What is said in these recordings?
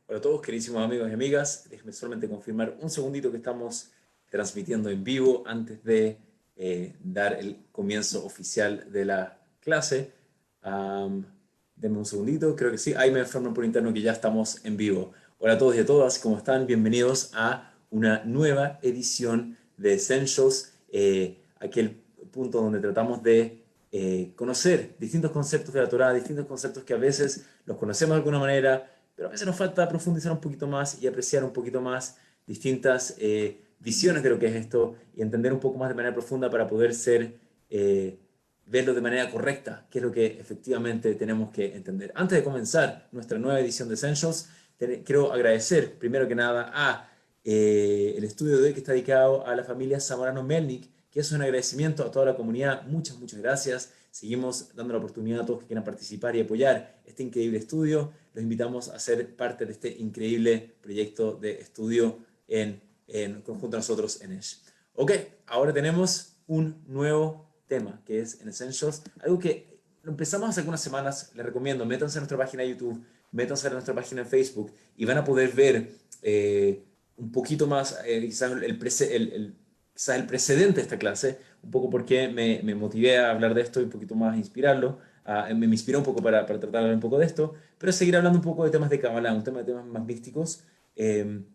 Hola a todos, queridísimos amigos y amigas. Déjenme solamente confirmar un segundito que estamos transmitiendo en vivo antes de dar el comienzo oficial de la clase. Am, Denme un segundito, creo que sí. Ahí me informan por interno que ya estamos en vivo. Hola a todos y a todas, ¿cómo están? Bienvenidos a una nueva edición de Essentials, aquel punto donde tratamos de conocer distintos conceptos de la Torá, distintos conceptos que a veces los conocemos de alguna manera, pero a veces nos falta profundizar un poquito más y apreciar un poquito más distintas visiones de lo que es esto y entender un poco más de manera profunda para poder eh, verlo de manera correcta, que es lo que efectivamente tenemos que entender. Antes de comenzar nuestra nueva edición de Essentials, quiero agradecer primero que nada a el estudio de hoy que está dedicado a la familia Zamorano Melnik, que es un agradecimiento a toda la comunidad. Muchas, muchas gracias. Seguimos dando la oportunidad a todos que quieran participar y apoyar este increíble estudio. Los invitamos a ser parte de este increíble proyecto de estudio en conjunto a nosotros en Edge. Ok, ahora tenemos un nuevo tema que es en Essentials, algo que lo empezamos hace algunas semanas. Les recomiendo, métanse a nuestra página de YouTube, métanse a nuestra página en Facebook y van a poder ver un poquito más, quizás quizás el precedente de esta clase, un poco porque me motivé a hablar de esto y un poquito más a inspirarlo. Me inspiró un poco para tratar de hablar un poco de esto, pero seguir hablando un poco de temas de Kabbalah, un tema de temas más místicos. En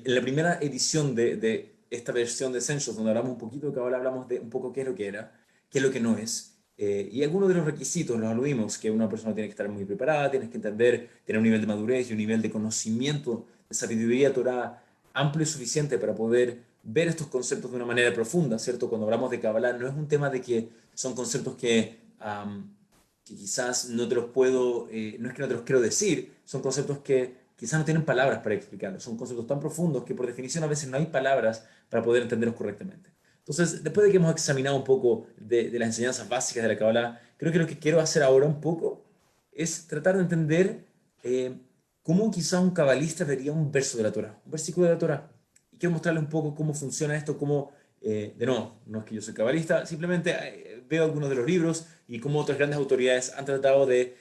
la primera edición de esta versión de Essentials, donde hablamos un poquito de Kabbalah, hablamos de un poco qué es lo que era, qué es lo que no es. Y algunos de los requisitos los aludimos, que una persona tiene que estar muy preparada, tienes que entender, tener un nivel de madurez y un nivel de conocimiento, de sabiduría Torah amplio y suficiente para poder ver estos conceptos de una manera profunda, ¿cierto? Cuando hablamos de Kabbalah, no es un tema de que son conceptos que quizás no te los puedo, no es que no te los quiero decir, son conceptos que quizás no tienen palabras para explicarlos, son conceptos tan profundos que por definición a veces no hay palabras para poder entenderlos correctamente. Entonces, después de que hemos examinado un poco de las enseñanzas básicas de la Kabbalah, creo que lo que quiero hacer ahora un poco es tratar de entender eh, cómo quizás un cabalista vería un verso de la Torah, un versículo de la Torah. Y quiero mostrarle un poco cómo funciona esto, cómo, de nuevo, no es que yo soy cabalista, simplemente veo algunos de los libros y cómo otras grandes autoridades han tratado de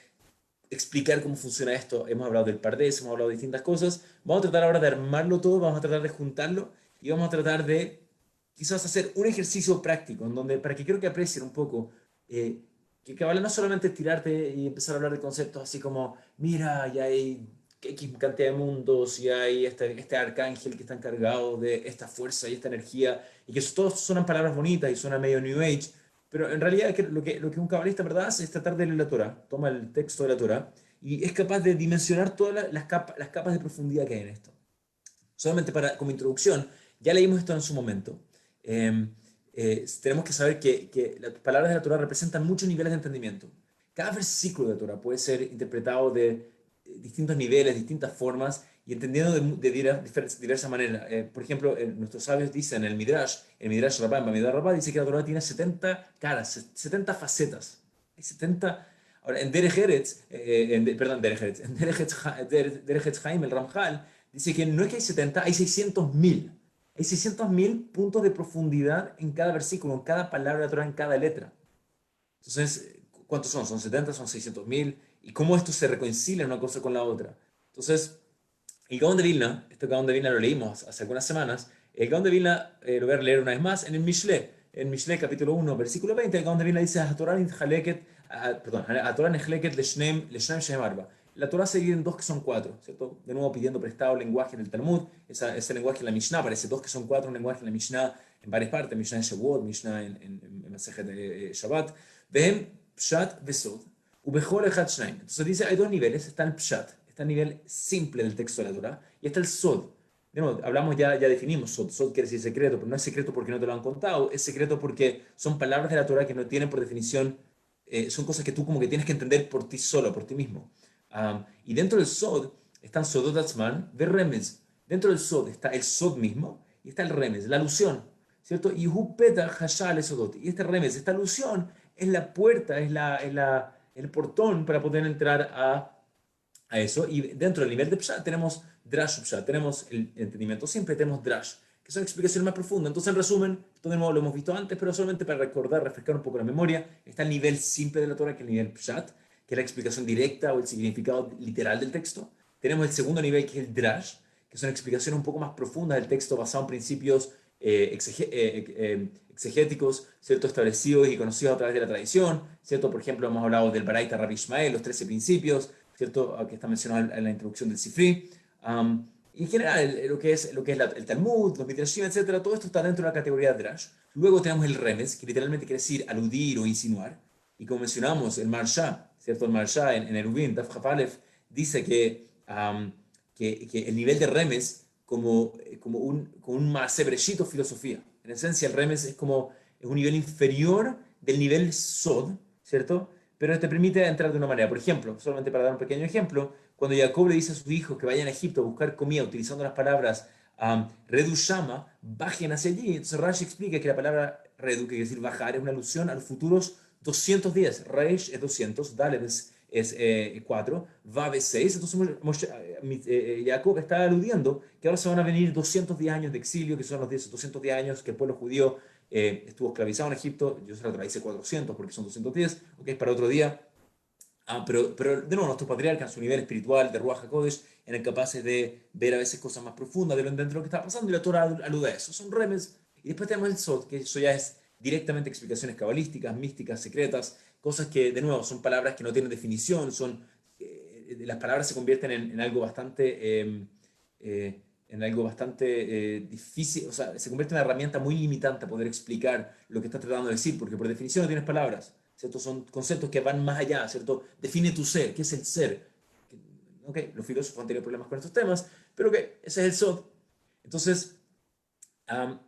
explicar cómo funciona esto. Hemos hablado del Pardés, hemos hablado de distintas cosas. Vamos a tratar ahora de armarlo todo, vamos a tratar de juntarlo y vamos a tratar de quizás hacer un ejercicio práctico en donde, para que quiero que aprecien un poco, que cabal no solamente tirarte y empezar a hablar de conceptos así como, mira, ya hay X cantidad de mundos y hay este arcángel que está encargado de esta fuerza y esta energía, y que todos suenan palabras bonitas y suenan medio New Age, pero en realidad lo que un cabalista, ¿verdad?, hace es tratar de leer la Torah, toma el texto de la Torah y es capaz de dimensionar todas las capas de profundidad que hay en esto. Solamente como introducción, ya leímos esto en su momento. Eh, Tenemos que saber que las palabras de la Torah representan muchos niveles de entendimiento. Cada versículo de la Torah puede ser interpretado de distintos niveles, distintas formas y entendiendo diversas maneras. Por ejemplo, nuestros sabios dicen, el Midrash Rabbah, en Midrash Rabbah dice que la Torah tiene 70 caras, 70 facetas. Hay 70. Ahora, en Derech Eretz, perdón, Derech Eretz, en Derech Etz Haim, el Ramjal, dice que no es que hay 70, hay 600.000. Hay 600.000 puntos de profundidad en cada versículo, en cada palabra de la Torah, en cada letra. Entonces, ¿cuántos son? ¿Son 70? ¿Son 600.000? ¿Y cómo esto se reconcilia una cosa con la otra? Entonces, el Gaón de Vilna, este Gaón de Vilna lo leímos hace algunas semanas, el Gaón de Vilna lo voy a leer una vez más en el Mishle. En Mishle capítulo 1, versículo 20, el Gaón de Vilna dice, perdón, Leshnem Shem Arba. La Torah se divide en dos que son cuatro, ¿cierto? De nuevo pidiendo prestado lenguaje en el Talmud, ese lenguaje en la Mishnah, aparece dos que son cuatro, un lenguaje en la Mishnah en varias partes, Mishnah en Shavuot, Mishnah en Masejet Shabbat, Vehem Pshat Vesod, Ubechol Echad Shnaim. Entonces dice, hay dos niveles, está el Pshat, está el nivel simple del texto de la Torah, y está el Sod. De nuevo, hablamos ya definimos Sod. Sod quiere decir secreto, pero no es secreto porque no te lo han contado, es secreto porque son palabras de la Torah que no tienen por definición, son cosas que tú como que tienes que entender por ti solo, por ti mismo. Y dentro del Sod están Sodot Atzman de Remez. Dentro del Sod está el Sod mismo y está el Remez, la alusión, ¿cierto? Y Hu Peta Hashal Sodot. Y este Remez, esta alusión, es la puerta, el portón para poder entrar a eso. Y dentro del nivel de Pshat tenemos Drash Pshat, tenemos el entendimiento simple, tenemos Drash, que son explicaciones más profundas. Entonces, en resumen, esto de nuevo lo hemos visto antes, pero solamente para recordar, refrescar un poco la memoria, está el nivel simple de la Torah, que es el nivel Pshat, que es la explicación directa o el significado literal del texto. Tenemos el segundo nivel, que es el Drash, que son explicaciones un poco más profundas del texto basado en principios exegéticos, ¿cierto? Establecidos y conocidos a través de la tradición, ¿cierto? Por ejemplo, hemos hablado del Baraita Rabbi Ishmael, los 13 principios, ¿cierto? Que está mencionado en la introducción del Sifri. Y en general, lo que es el Talmud, los Midrashim, etcétera, todo esto está dentro de la categoría de Drash. Luego tenemos el Remes, que literalmente quiere decir aludir o insinuar. Y como mencionamos, el Marsha, ¿cierto? El Marsha en Eruvin, Daf Chaf Aleph, dice que el nivel de Remes como un Maaseh Bereshit o filosofía. En esencia, el Remes es un nivel inferior del nivel Sod, ¿cierto? Pero te permite entrar de una manera. Por ejemplo, solamente para dar un pequeño ejemplo, cuando Jacob le dice a sus hijos que vayan a Egipto a buscar comida utilizando las palabras Redu Shama, bajen hacia allí. Entonces Rashi explica que la palabra Redu, que quiere decir bajar, es una alusión a los futuros 200 días. Reish es 200, Daled es 4, Vav es 6. Entonces Jacob está aludiendo que ahora se van a venir 210 años de exilio, que son los 210 años que el pueblo judío estuvo esclavizado en Egipto. Yo se lo traduce 400 porque son 210, ok, es para otro día. Pero de nuevo, nuestros patriarcas, en su nivel espiritual de Ruach HaKodesh, eran capaces de ver a veces cosas más profundas dentro de lo que está pasando, y la Torah alude a eso. Son remes. Y después tenemos el Sod, que eso ya es directamente explicaciones cabalísticas, místicas, secretas, cosas que, de nuevo, son palabras que no tienen definición, las palabras se convierten en algo bastante difícil, o sea, se convierte en una herramienta muy limitante a poder explicar lo que está tratando de decir, porque por definición no tienes palabras, ¿cierto? Son conceptos que van más allá, ¿cierto? Define tu ser, ¿qué es el ser? Ok, los filósofos han tenido problemas con estos temas, pero ok, ese es el Sod. Entonces,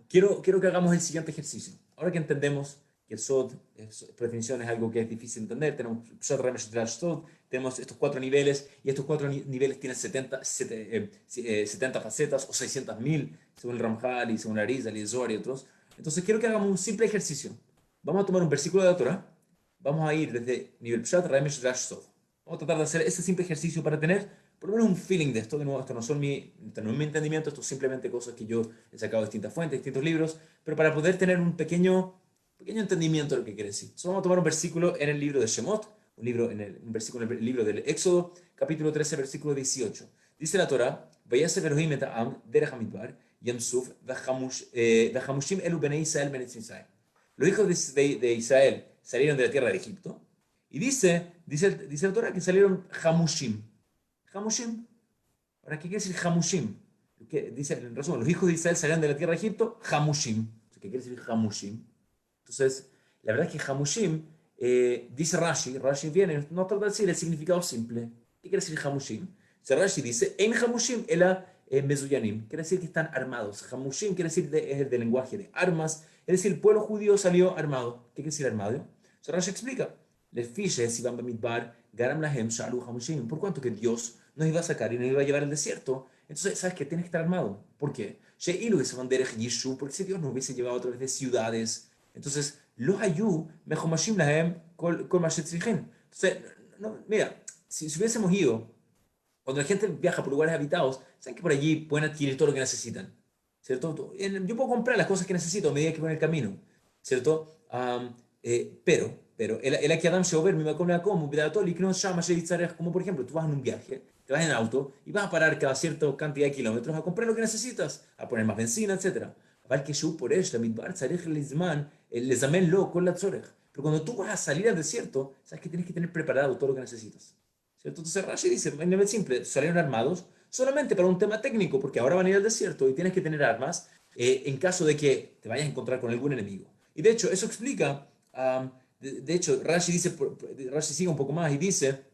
quiero que hagamos el siguiente ejercicio. Ahora que entendemos que el SOD, por definición, es algo que es difícil de entender, tenemos SOD, Remesh, Drash, SOD, tenemos estos 4 niveles, y estos 4 niveles tienen 70 facetas o 600.000, según el Ramjal y según Arizal y Zohar y otros. Entonces, quiero que hagamos un simple ejercicio. Vamos a tomar un versículo de la Torah, vamos a ir desde nivel Pshat, Remesh, Drash, SOD. Vamos a tratar de hacer ese simple ejercicio para tener por lo menos un feeling de esto. De nuevo, esto no es mi entendimiento, esto es simplemente cosas que yo he sacado de distintas fuentes, distintos libros, pero para poder tener un pequeño entendimiento de lo que quiere decir. Entonces vamos a tomar un versículo en el libro de Shemot, un versículo en el libro del Éxodo, capítulo 13, versículo 18. Dice la Torah: "Vayaseh Elohim et ha'am derech hamidbar, Yamsuf, v'chamushim elu bnei Israel be'eretz Mitzrayim". Los hijos de Israel salieron de la tierra de Egipto, y dice la Torah que salieron Hamushim. Hamushim. Ahora, ¿qué quiere decir Hamushim? Dice, en resumen, los hijos de Israel salieron de la tierra de Egipto, Hamushim. ¿Qué quiere decir Hamushim? Entonces, la verdad es que Hamushim, dice Rashi viene, no trata de decir el significado simple. ¿Qué quiere decir Hamushim? O Rashi dice, en Hamushim, ela mezuyanim. Quiere decir que están armados. Hamushim quiere decir es el del lenguaje de armas. Es decir, el pueblo judío salió armado. ¿Qué quiere decir armado? O Rashi explica, les fiches si van a midbar, garam lahem shalu Hamushim. Por cuanto que Dios nos iba a sacar y nos iba a llevar al desierto. Entonces, ¿sabes qué? Tienes que estar armado. ¿Por qué? Porque si Dios nos hubiese llevado a través de ciudades, entonces, los ayú, mejomashim lahem kol mashetzrichen. Entonces, mira, si hubiésemos ido, cuando la gente viaja por lugares habitados, saben que por allí pueden adquirir todo lo que necesitan, ¿cierto? Yo puedo comprar las cosas que necesito a medida que voy en el camino, ¿cierto? Pero el aquí Adam Sheober, mi macom la como, como por ejemplo, tú vas en un viaje, te vas en auto y vas a parar cada cierta cantidad de kilómetros a comprar lo que necesitas, a poner más benzina, etcétera. אבל כשהוא פורש למדבר צריך לזמן לו כל הצורך. Pero cuando tú vas a salir al desierto, sabes que tienes que tener preparado todo lo que necesitas, ¿cierto? Entonces Rashi dice, en nivel simple, salieron armados solamente para un tema técnico, porque ahora van a ir al desierto y tienes que tener armas en caso de que te vayas a encontrar con algún enemigo. Y de hecho, eso explica, de hecho, Rashi sigue un poco más y dice,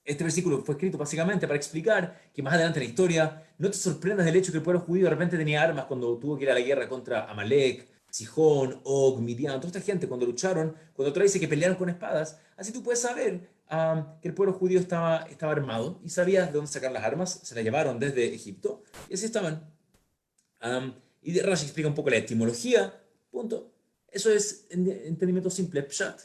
este versículo fue escrito básicamente para explicar que más adelante en la historia no te sorprendas del hecho que el pueblo judío de repente tenía armas cuando tuvo que ir a la guerra contra Amalek, Sihón, Og, Midian, toda esta gente cuando lucharon, cuando otra dice que pelearon con espadas. Así tú puedes saber que el pueblo judío estaba armado y sabías de dónde sacar las armas, se las llevaron desde Egipto y así estaban. Y Rashi explica un poco la etimología, punto. Eso es entendimiento simple, Pshat.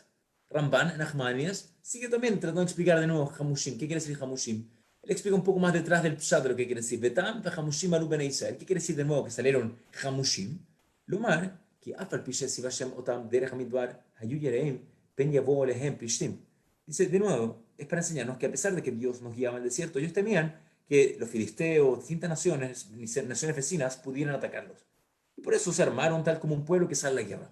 Ramban, Nachmanias, sigue también tratando de explicar de nuevo Hamushim. ¿Qué quiere decir Hamushim? Él explica un poco más detrás del Pshat de lo que quiere decir. Betam, Hamushim, Alu Ben Israel. ¿Qué quiere decir de nuevo que salieron Hamushim? Lumar, que Afal Pishet, si Vashem Otam, Derech Hamidbar, Hayu Yereim, Ben Yavo Lehem Pishtim. Dice de nuevo, es para enseñarnos que a pesar de que Dios nos guiaba en el desierto, ellos temían que los filisteos, distintas naciones vecinas, pudieran atacarlos. Y por eso se armaron tal como un pueblo que sale a la guerra.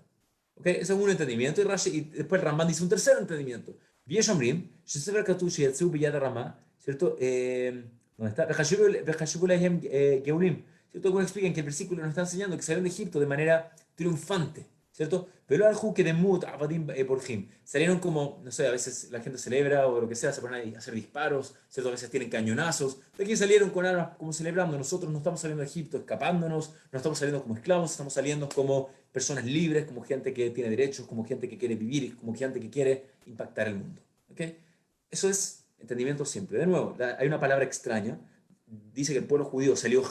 ¿Okay? Ese es un entendimiento y después Ramban dice un tercer entendimiento. Vieshomrim, Shesefer Katush Yatzeu Biyad Ramá, ¿cierto? ¿Dónde está? Vejashibu Lehem Geulim, ¿cierto? Algunos explican que el versículo nos está enseñando que salieron de Egipto de manera triunfante, ¿cierto? Pero al que de Mut, Abadim Borjim, salieron como, no sé, a veces la gente celebra o lo que sea, se ponen a hacer disparos, ¿cierto? A veces tienen cañonazos. De aquí salieron con armas como celebrando. Nosotros no estamos saliendo de Egipto escapándonos, no estamos saliendo como esclavos, estamos saliendo como personas libres, como gente que tiene derechos, como gente que quiere vivir, como gente que quiere impactar el mundo. ¿Okay? Eso es entendimiento simple. De nuevo, hay una palabra extraña. Dice que el pueblo judío salió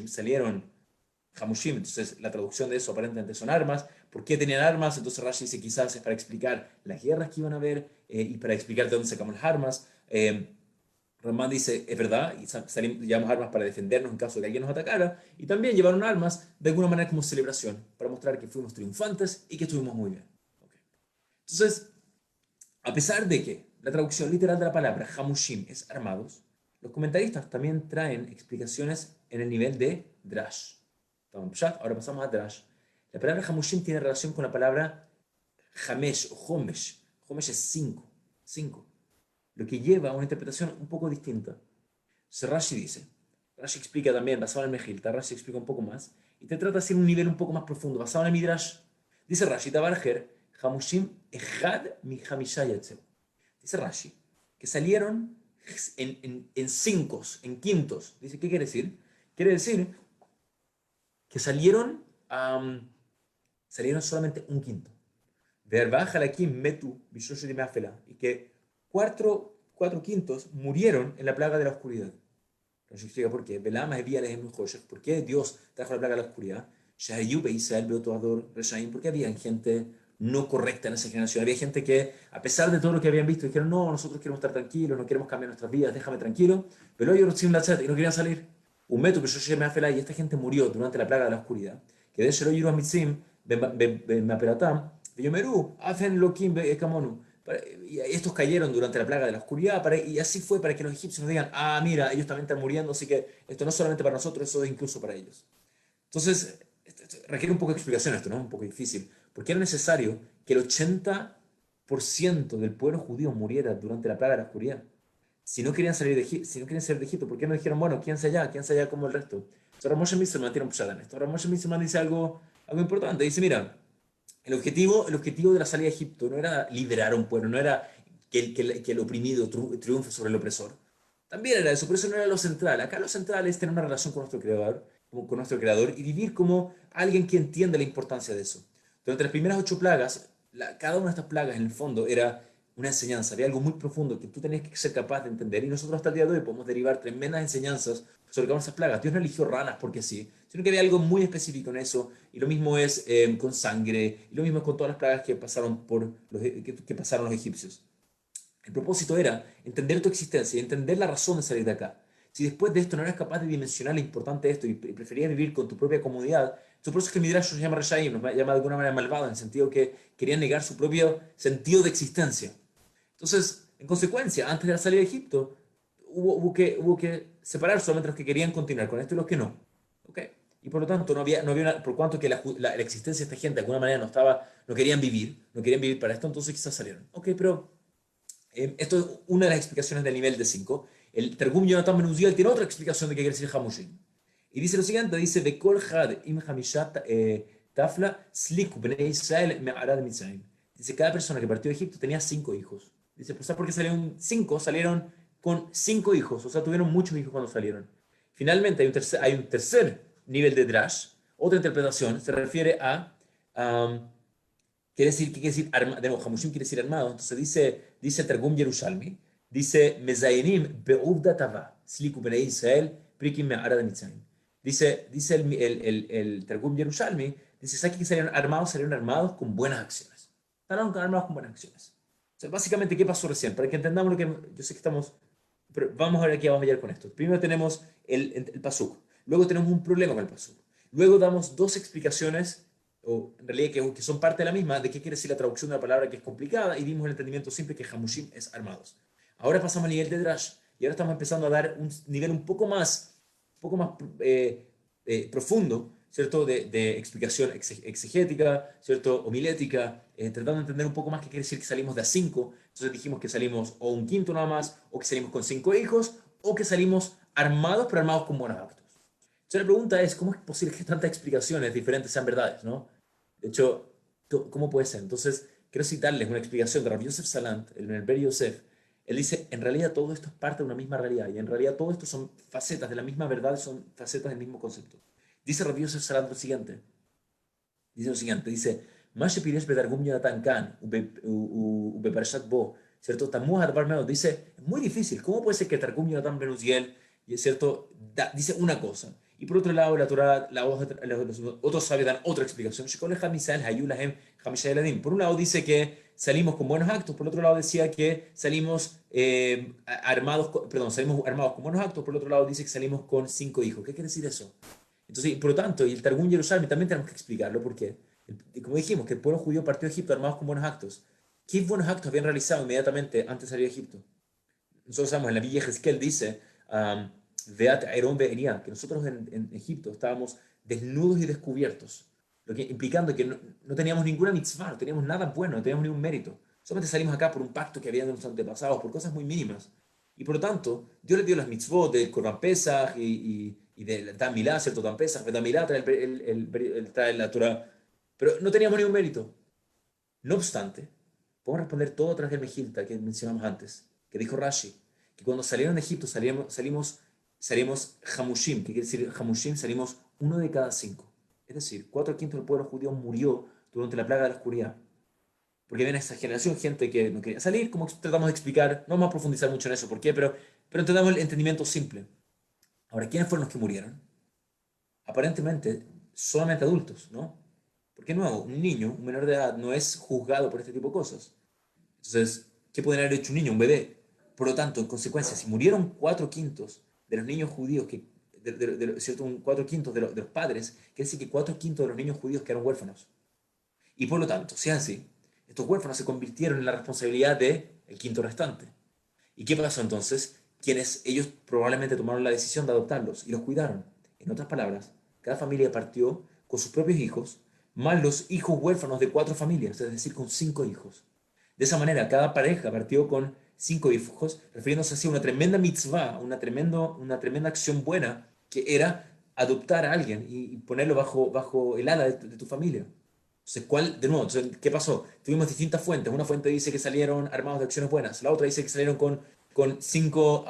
salieron Hamushim, entonces la traducción de eso aparentemente son armas. ¿Por qué tenían armas? Entonces Rashi dice quizás es para explicar las guerras que iban a haber y para explicar de dónde sacamos las armas. Ramán dice, es verdad, y llevamos armas para defendernos en caso de que alguien nos atacara, y también llevaron armas de alguna manera como celebración, para mostrar que fuimos triunfantes y que estuvimos muy bien. Okay. Entonces, a pesar de que la traducción literal de la palabra Hamushim es armados, los comentaristas también traen explicaciones en el nivel de Drash. Ahora pasamos a Drash. La palabra Hamushim tiene relación con la palabra Hamesh o Homesh. Homesh es 5. 5. Lo que lleva a una interpretación un poco distinta. Rashi dice, Rashi explica también, basado en el Mejilta, Rashi explica un poco más, y te trata de hacer un nivel un poco más profundo, basado en el Midrash. Dice Rashi, Tabarjer, Hamushim Echad mi Hamishayatzev. Dice Rashi, que salieron en cincos, en quintos. Dice, ¿qué quiere decir? Quiere decir que salieron solamente un quinto. Y que cuatro quintos murieron en la plaga de la oscuridad. Nos explica por qué. ¿Por qué Dios trajo la plaga de la oscuridad? Porque había gente no correcta en esa generación. Había gente que, a pesar de todo lo que habían visto, dijeron, no, nosotros queremos estar tranquilos, no queremos cambiar nuestras vidas, déjame tranquilo. Pero ellos sin la chat y no querían salir. Un método que yo llegué a Fela y esta gente murió durante la plaga de la oscuridad. Que de Shelo Yiru Mitzim, Bemaperatam, Yomeru, Afen Lokim Kamonu. Y estos cayeron durante la plaga de la oscuridad y así fue para que los egipcios nos digan, ah, mira, ellos también están muriendo, así que esto no es solamente para nosotros, eso es incluso para ellos. Entonces, esto requiere un poco de explicación esto, ¿no? Un poco difícil. Porque era necesario que el 80% del pueblo judío muriera durante la plaga de la oscuridad. Si no querían salir si no querían salir de Egipto, ¿por qué no dijeron, bueno, quédense allá como el resto? Entonces, Ramoshe Mitzerman tiene un pshat en esto. Ramoshe Mitzerman dice algo importante. Dice, mira, el objetivo de la salida de Egipto no era liberar a un pueblo, no era que el oprimido triunfe sobre el opresor. También era eso, pero eso no era lo central. Acá lo central es tener una relación con nuestro creador y vivir como alguien que entiende la importancia de eso. Durante las primeras 8 plagas, cada una de estas plagas en el fondo era una enseñanza, había algo muy profundo que tú tenías que ser capaz de entender y nosotros hasta el día de hoy podemos derivar tremendas enseñanzas sobre cada una de esas plagas. Dios no eligió ranas porque sí, sino que había algo muy específico en eso y lo mismo es con sangre y lo mismo es con todas las plagas que pasaron, que pasaron los egipcios. El propósito era entender tu existencia y entender la razón de salir de acá. Si después de esto no eres capaz de dimensionar lo importante de esto y preferías vivir con tu propia comodidad, entonces por eso es que el Midrash nos llama Reshaim, nos llama de alguna manera malvado, en el sentido que querían negar su propio sentido de existencia. Entonces, en consecuencia, antes de la salida de Egipto, hubo que separar solamente los que querían continuar con esto y los que no. ¿Okay? Y por lo tanto, por cuanto que la existencia de esta gente de alguna manera no querían vivir para esto, entonces quizás salieron. Ok, pero esto es una de las explicaciones del nivel de 5. El Targum Yonatan Ben Uziel tiene otra explicación de qué quiere decir Hamushim. Y dice lo siguiente, dice, Bekol had im hamishat tafla sliku bnei Israel me'arad mitzrayim. Dice, cada persona que partió de Egipto tenía 5 hijos. Dice, pues ¿sabes por qué salieron 5? Salieron con 5 hijos, o sea, tuvieron muchos hijos cuando salieron. Finalmente hay un tercer nivel de drash, otra interpretación, se refiere a... ¿qué quiere decir armado? De nuevo, Hamushim quiere decir armado. Entonces dice el Targum Yerushalmi, dice, Mezainim be'uvda tava, sliku bnei Israel, prikim me'arad mitzrayim. Dice el Targum Yerushalmi, dice, ¿sabes que salieron armados con buenas acciones? Salieron armados con buenas acciones. O sea, básicamente, ¿qué pasó recién? Para que entendamos lo que, yo sé que estamos, pero vamos a ver aquí, vamos a llegar con esto. Primero tenemos el pasuk, luego tenemos un problema con el pasuk. Luego damos 2 explicaciones, o en realidad que son parte de la misma, de qué quiere decir la traducción de la palabra que es complicada, y dimos el entendimiento simple que Hamushim es armados. Ahora pasamos al nivel de Drash. y ahora estamos empezando a dar un nivel un poco más profundo, ¿cierto? De explicación exegética, ¿cierto? Homilética, tratando de entender un poco más qué quiere decir que salimos de a 5. Entonces dijimos que salimos o un quinto nada más, o que salimos con 5 hijos, o que salimos armados, pero armados con buenos actos. Entonces la pregunta es, ¿cómo es posible que tantas explicaciones diferentes sean verdades, ¿no? De hecho, ¿cómo puede ser? Entonces, quiero citarles una explicación de Rabbi Yosef Salant, el Ber Yosef. Él dice, en realidad todo esto es parte de una misma realidad, y en realidad todo esto son facetas de la misma verdad, son facetas del mismo concepto. Dice Rabbi Yosef Salant lo siguiente, dice, "Mashe piresh bedargum Yonatan Kan, ubeparashat bo", ¿cierto? Tamuj Advar Meod dice, es muy difícil, ¿cómo puede ser que Targum Yonatan Ben Uziel, ¿cierto? Dice una cosa, y por otro lado, la Torah, los otros sabios dan otra explicación. Por un lado dice que salimos con buenos actos, por otro lado decía que salimos salimos armados con buenos actos, por otro lado dice que salimos con 5 hijos. ¿Qué quiere decir eso? Entonces, por lo tanto, y el Targum Jerusalén también tenemos que explicarlo, porque, como dijimos, que el pueblo judío partió de Egipto armados con buenos actos. ¿Qué buenos actos habían realizado inmediatamente antes de salir de Egipto? Nosotros sabemos, en la Biblia Ezequiel dice, Veat Aarón Be'ería, que nosotros en Egipto estábamos desnudos y descubiertos, lo que, implicando que no teníamos ninguna mitzvah, no teníamos nada bueno, no teníamos ningún mérito. Solamente salimos acá por un pacto que había de nuestros antepasados, por cosas muy mínimas. Y por lo tanto, Dios le dio las mitzvot del Corban Pesach y del Dan Milá, ¿cierto? Dan Pesach, Dan Milá trae, trae la Torah, pero no teníamos ningún mérito. No obstante, podemos responder todo a través del Mejilta que mencionamos antes, que dijo Rashi, que cuando salieron de Egipto salimos Hamushim, que quiere decir Hamushim, salimos uno de cada 5. Es decir, 4/5 del pueblo judío murió durante la plaga de la oscuridad. Porque había en esa generación gente que no quería salir, como tratamos de explicar, no vamos a profundizar mucho en eso, ¿por qué? Pero entendamos el entendimiento simple. Ahora, ¿quiénes fueron los que murieron? Aparentemente, solamente adultos, ¿no? Porque nuevo, un niño, un menor de edad, no es juzgado por este tipo de cosas. Entonces, ¿qué pueden haber hecho un niño, un bebé? Por lo tanto, en consecuencia, si murieron 4/5 de los niños judíos, ¿cierto? 4/5 de los padres, quiere decir que 4/5 de los niños judíos quedaron huérfanos. Y por lo tanto, si es así, estos huérfanos se convirtieron en la responsabilidad del quinto restante. ¿Y qué pasó entonces? Ellos probablemente tomaron la decisión de adoptarlos y los cuidaron. En otras palabras, cada familia partió con sus propios hijos, más los hijos huérfanos de 4 familias, es decir, con 5 hijos. De esa manera, cada pareja partió con 5 hijos, refiriéndose así a una tremenda mitzvah, una tremenda acción buena, que era adoptar a alguien y ponerlo bajo el ala de tu familia. Entonces, de nuevo, entonces, ¿qué pasó? Tuvimos distintas fuentes. Una fuente dice que salieron armados de acciones buenas. La otra dice que salieron con 5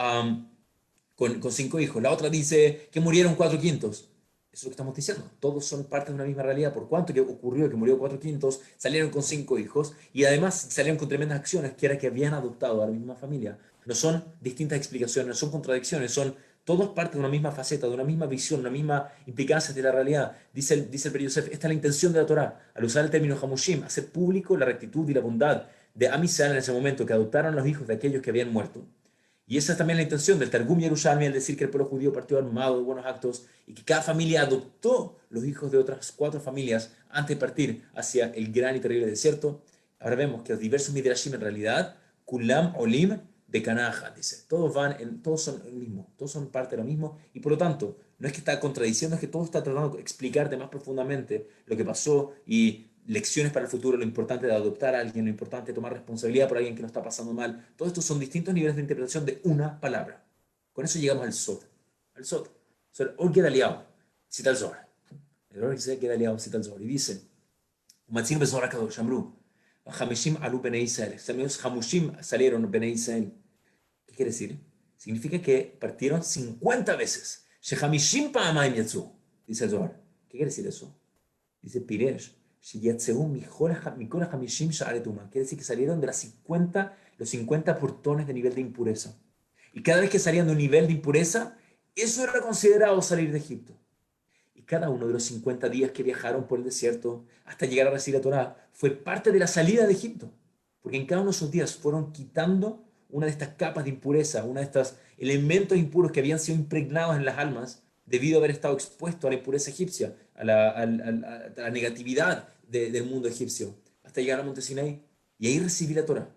hijos. La otra dice que murieron 4/5. Eso es lo que estamos diciendo. Todos son parte de una misma realidad. Por cuanto que ocurrió que murió 4/5, salieron con 5 hijos y además salieron con tremendas acciones que era que habían adoptado a la misma familia. No son distintas explicaciones, no son contradicciones, son todos parte de una misma faceta, de una misma visión, una misma implicancia de la realidad. Dice el Peri Yosef, esta es la intención de la Torá, al usar el término Hamushim, hacer público la rectitud y la bondad de Am Yisrael en ese momento, que adoptaron a los hijos de aquellos que habían muerto. Y esa es también la intención del Targum Yerushalmi al decir que el pueblo judío partió armado de buenos actos y que cada familia adoptó los hijos de otras 4 familias antes de partir hacia el gran y terrible desierto. Ahora vemos que los diversos Midrashim en realidad, Kulam Olim de Kanaja, dice, todos son el mismo, todos son parte de lo mismo y por lo tanto no es que está contradiciendo, es que todo está tratando de explicarte más profundamente lo que pasó y lecciones para el futuro, lo importante de adoptar a alguien, lo importante de tomar responsabilidad por alguien que lo está pasando mal. Todo esto son distintos niveles de interpretación de una palabra. Con eso llegamos al Sod. Al Sod. El Or Gedaliah, cita el Zohar. El Or Gedaliah cita el Zohar y dice, Umatzin Bezohar HaKadosh, Amru, Hamishim alu Bnei Israel. Hamushim salieron Bnei Israel. ¿Qué quiere decir? Significa que partieron 50 veces. Shehamishim pa'amayim yatzu, dice el Zohar. ¿Qué quiere decir eso? Dice Piresh, quiere decir que salieron de los 50 portones de nivel de impureza. Y cada vez que salían de un nivel de impureza, eso era considerado salir de Egipto. Y cada uno de los 50 días que viajaron por el desierto hasta llegar a recibir la Torá fue parte de la salida de Egipto. Porque en cada uno de esos días fueron quitando una de estas capas de impureza, una de estos elementos impuros que habían sido impregnados en las almas debido a haber estado expuesto a la impureza egipcia, a la negatividad del mundo egipcio, hasta llegar a Monte Sinaí. Y ahí recibí la Torá.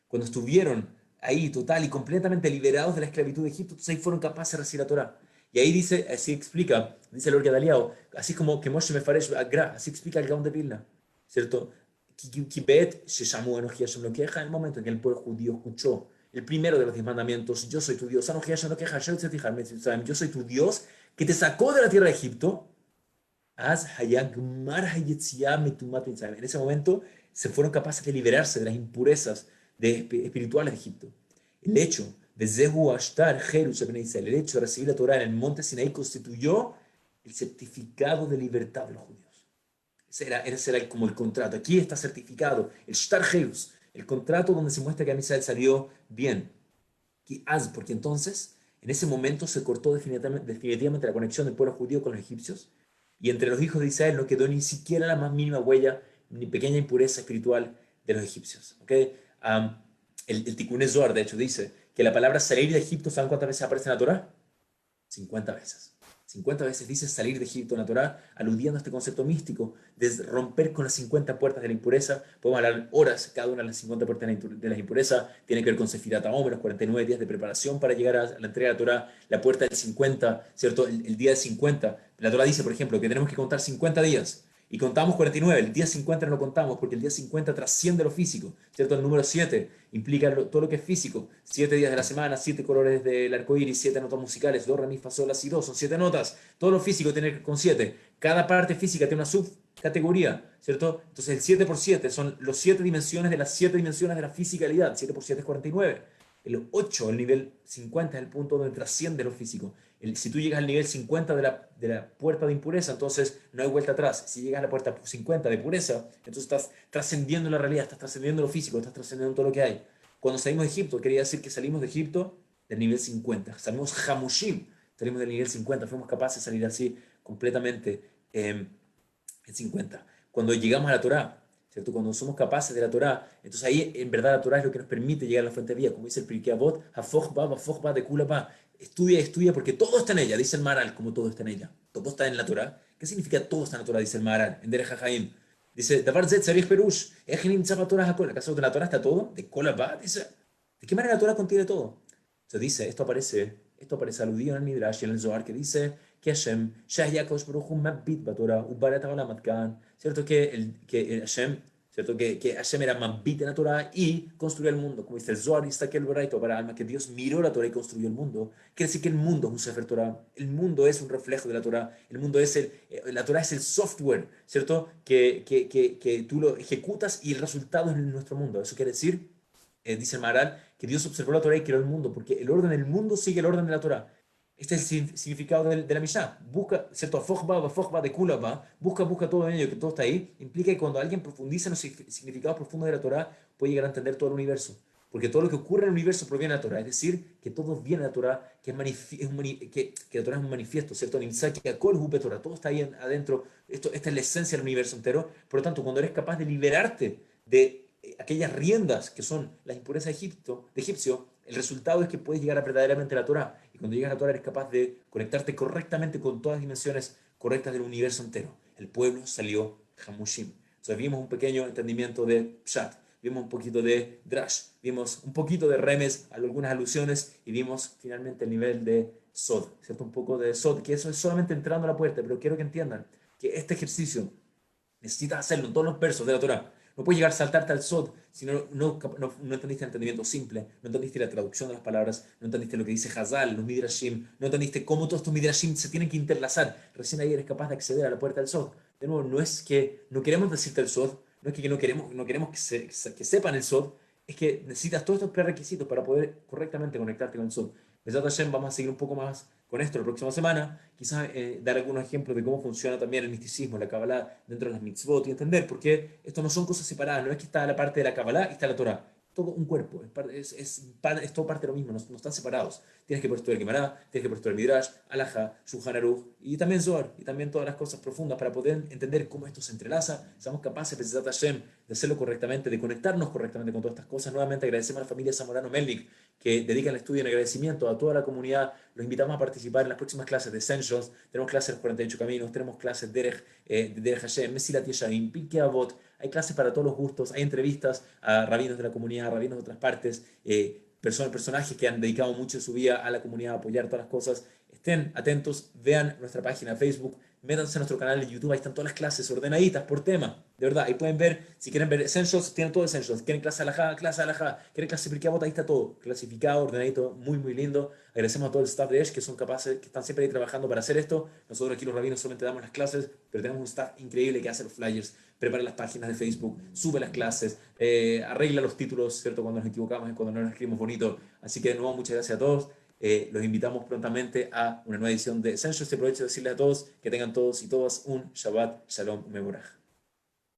Cuando estuvieron ahí total y completamente liberados de la esclavitud de Egipto, entonces ahí fueron capaces de recibir la Torá. Y ahí dice, así explica, dice el Orga Daliao, así como que Moshe Mefaresh Agra, así explica el Gaón de Vilna, ¿cierto? Kibet se llamó Enoji Hashem lo queja en el momento en que el pueblo judío escuchó el primero de los 10 mandamientos, yo soy tu Dios, Enoji Hashem lo queja, yo soy tu Dios que te sacó de la tierra de Egipto. En ese momento se fueron capaces de liberarse de las impurezas espirituales de Egipto. El hecho de Zehu Ashtar Jerus el hecho de recibir la Torah en el monte Sinaí constituyó el certificado de libertad de los judíos. Ese era como el contrato. Aquí está certificado el Shtar Jerus, el contrato donde se muestra que Amisrael salió bien. Porque entonces, en ese momento se cortó definitivamente la conexión del pueblo judío con los egipcios y entre los hijos de Israel no quedó ni siquiera la más mínima huella, ni pequeña impureza espiritual de los egipcios. ¿Okay? El Tikkun Zohar, de hecho, dice que la palabra salir de Egipto, ¿saben cuántas veces aparece en la Torah? 50 veces. 50 veces dice salir de Egipto en la Torá, aludiendo a este concepto místico de romper con las 50 puertas de la impureza. Podemos hablar horas cada una de las 50 puertas de la impureza. Tiene que ver con Sefirat HaOmer, los 49 días de preparación para llegar a la entrega de la Torá, la puerta del 50, ¿cierto? El día del 50. La Torá dice, por ejemplo, que tenemos que contar 50 días. Y contamos 49, el día 50 no lo contamos porque el día 50 trasciende lo físico, ¿cierto? El número 7 implica todo lo que es físico. 7 días de la semana, 7 colores del arco iris, 7 notas musicales, do, re, mi, fa, sol, la, si, do, son 7 notas. Todo lo físico tiene que ver con 7. Cada parte física tiene una subcategoría, ¿cierto? Entonces el 7 por 7 son los 7 dimensiones de las 7 dimensiones de la fisicalidad. 7 por 7 es 49. El 8, el nivel 50, es el punto donde trasciende lo físico. Si tú llegas al nivel 50 de la puerta de impureza, entonces no hay vuelta atrás. Si llegas a la puerta 50 de pureza, entonces estás trascendiendo la realidad, estás trascendiendo lo físico, estás trascendiendo todo lo que hay. Cuando salimos de Egipto, quería decir que salimos de Egipto del nivel 50. Salimos Hamushim, salimos del nivel 50. Fuimos capaces de salir así completamente en 50. Cuando llegamos a la Torá, ¿cierto? Cuando somos capaces de la Torá, entonces ahí en verdad la Torá es lo que nos permite llegar a la fuente de vida, como dice el Pirkei Avot, Hafoch ba de Kula ba. Estudia, estudia, porque todo está en ella, dice el Maharal, como todo está en ella. Todo está en la Torá. ¿Qué significa todo está en la Torá? Dice el Maharal, en Derech HaChaim. Dice, Davar Zet Sarich Perush, Ejenim Tzapa Torah HaKol. ¿Acaso de la Torá está todo? De Kola ba, dice. ¿De qué manera la Torá contiene todo? Entonces dice, esto aparece aludido en el Midrash y en el Zohar, que dice que Hashem, Shah Yakosh Baruch Hu Mabit Batorah, Ubarat HaOlam Atkan, ¿cierto? Que Hashem, ¿cierto? Que Hashem era Mabit en la Torah y construyó el mundo, como dice el Zohar, y está aquí el Baraito para alma, que Dios miró la Torah y construyó el mundo. Quiere decir que el mundo es un Sefer Torah, el mundo es un reflejo de la Torah, el mundo es la Torah es el software, ¿cierto? Que tú lo ejecutas y el resultado es en nuestro mundo. Eso quiere decir dice el Maharal, que Dios observó la Torah y creó el mundo, porque el orden del mundo sigue el orden de la Torah. Este es el significado de la Mishnah. Busca, ¿cierto? Afochba, de kulaba, busca todo en ello, que todo está ahí. Implica que cuando alguien profundiza en los significados profundos de la Torah, puede llegar a entender todo el universo. Porque todo lo que ocurre en el universo proviene de la Torah. Es decir, que todo viene de la Torah, que la Torah es un manifiesto, ¿cierto? Todo está ahí adentro. Esta es la esencia del universo entero. Por lo tanto, cuando eres capaz de liberarte de aquellas riendas que son las impurezas de egipcio, el resultado es que puedes llegar a verdaderamente la Torah. Y cuando llegas a la Torah eres capaz de conectarte correctamente con todas las dimensiones correctas del universo entero. El pueblo salió Hamushim. Entonces vimos un pequeño entendimiento de Pshat, vimos un poquito de Drash, vimos un poquito de Remes, algunas alusiones, y vimos finalmente el nivel de Sod, ¿cierto? Un poco de Sod, que eso es solamente entrando a la puerta, pero quiero que entiendan que este ejercicio necesitas hacerlo en todos los versos de la Torah. No puedes llegar a saltarte al Sod si no entendiste el entendimiento simple, no entendiste la traducción de las palabras, no entendiste lo que dice Hazal, los Midrashim, no entendiste cómo todos estos Midrashim se tienen que interlazar. Recién ahí eres capaz de acceder a la puerta del Sod. De nuevo, no es que no queremos decirte el Sod, no es que no queremos que sepan el Sod, es que necesitas todos estos prerequisitos para poder correctamente conectarte con el Sod. Besat Hashem, vamos a seguir un poco más con esto la próxima semana, quizás dar algunos ejemplos de cómo funciona también el misticismo, la Kabbalah dentro de las mitzvot y entender por qué esto no son cosas separadas, no es que está la parte de la Kabbalah y está la Torah, todo un cuerpo, es todo parte de lo mismo, no están separados. Tienes que poder estudiar Gemara, tienes que poder estudiar Midrash, Alajá, Shulchan Aruch y también Zohar, y también todas las cosas profundas para poder entender cómo esto se entrelaza, seamos capaces, Besat Hashem, de hacerlo correctamente, de conectarnos correctamente con todas estas cosas. Nuevamente agradecemos a la familia Zamorano Melnik que dedican el estudio en agradecimiento a toda la comunidad. Los invitamos a participar en las próximas clases de Essentials. Tenemos clases de los 48 caminos, tenemos clases de Derech Hashem, Mesilat Yesharim, Pirkei Avot. Hay clases para todos los gustos, hay entrevistas a rabinos de la comunidad, a rabinos de otras partes. personajes que han dedicado mucho de su vida a la comunidad, a apoyar todas las cosas. Estén atentos, vean nuestra página de Facebook, métanse a nuestro canal de YouTube, ahí están todas las clases ordenaditas por tema, de verdad, ahí pueden ver, si quieren ver Essentials, tienen todo Essentials, quieren clase alajada, quieren clase Pirkei Avot, ahí está todo, clasificado, ordenadito, muy muy lindo. Agradecemos a todo el staff de Edge que son capaces, que están siempre ahí trabajando para hacer esto. Nosotros aquí los rabinos solamente damos las clases, pero tenemos un staff increíble que hace los flyers, prepara las páginas de Facebook, sube las clases, arregla los títulos, ¿cierto? Cuando nos equivocamos y cuando no nos escribimos bonito. Así que de nuevo, muchas gracias a todos. Los invitamos prontamente a una nueva edición de Essentials. Te aprovecho de decirle a todos que tengan todos y todas un Shabbat Shalom Mevorach.